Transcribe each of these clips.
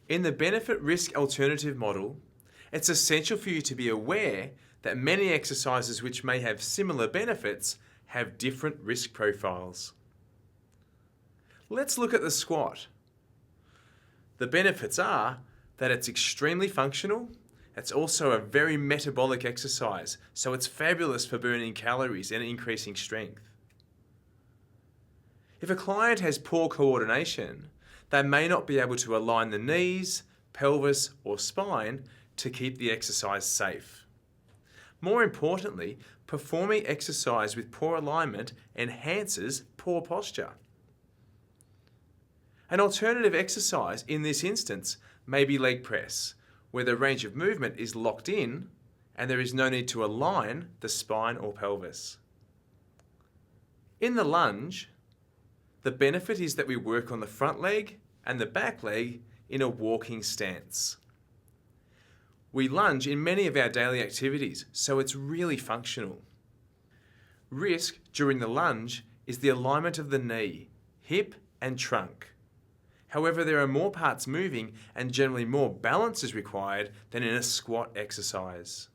In the benefit risk alternative model, it's essential for you to be aware that many exercises which may have similar benefits have different risk profiles. Let's look at the squat. The benefits are that it's extremely functional. It's also a very metabolic exercise, so it's fabulous for burning calories and increasing strength. If a client has poor coordination, they may not be able to align the knees, pelvis, or spine to keep the exercise safe. More importantly, performing exercise with poor alignment enhances poor posture. An alternative exercise in this instance may be leg press, where the range of movement is locked in and there is no need to align the spine or pelvis. In the lunge, the benefit is that we work on the front leg and the back leg in a walking stance. We lunge in many of our daily activities, so it's really functional. Risk during the lunge is the alignment of the knee, hip, and trunk. However, there are more parts moving and generally more balance is required than in a squat exercise.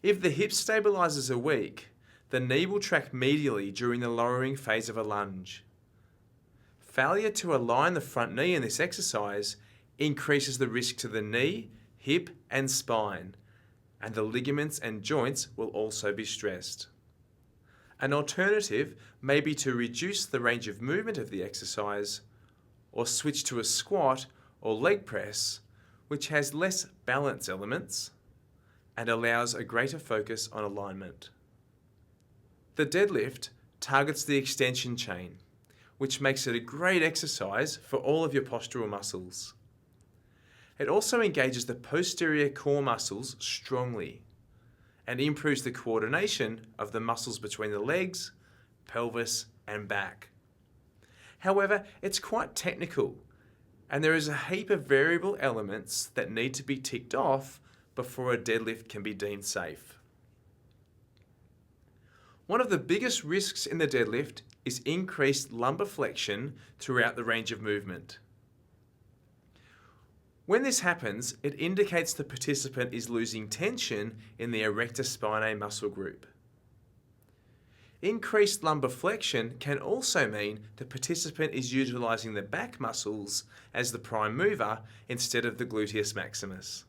If the hip stabilizers are weak, the knee will track medially during the lowering phase of a lunge. Failure to align the front knee in this exercise increases the risk to the knee, hip, and spine, and the ligaments and joints will also be stressed. An alternative may be to reduce the range of movement of the exercise or switch to a squat or leg press, which has less balance elements and allows a greater focus on alignment. The deadlift targets the extension chain, which makes it a great exercise for all of your postural muscles. It also engages the posterior core muscles strongly and improves the coordination of the muscles between the legs, pelvis, and back. However, it's quite technical, and there is a heap of variable elements that need to be ticked off before a deadlift can be deemed safe. One of the biggest risks in the deadlift is increased lumbar flexion throughout the range of movement. When this happens, it indicates the participant is losing tension in the erector spinae muscle group. Increased lumbar flexion can also mean the participant is utilizing the back muscles as the prime mover instead of the gluteus maximus.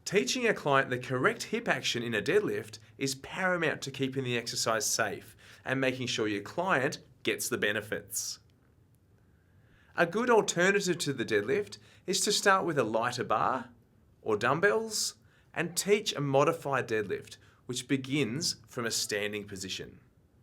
Teaching a client the correct hip action in a deadlift is paramount to keeping the exercise safe and making sure your client gets the benefits. A good alternative to the deadlift is to start with a lighter bar or dumbbells and teach a modified deadlift, which begins from a standing position.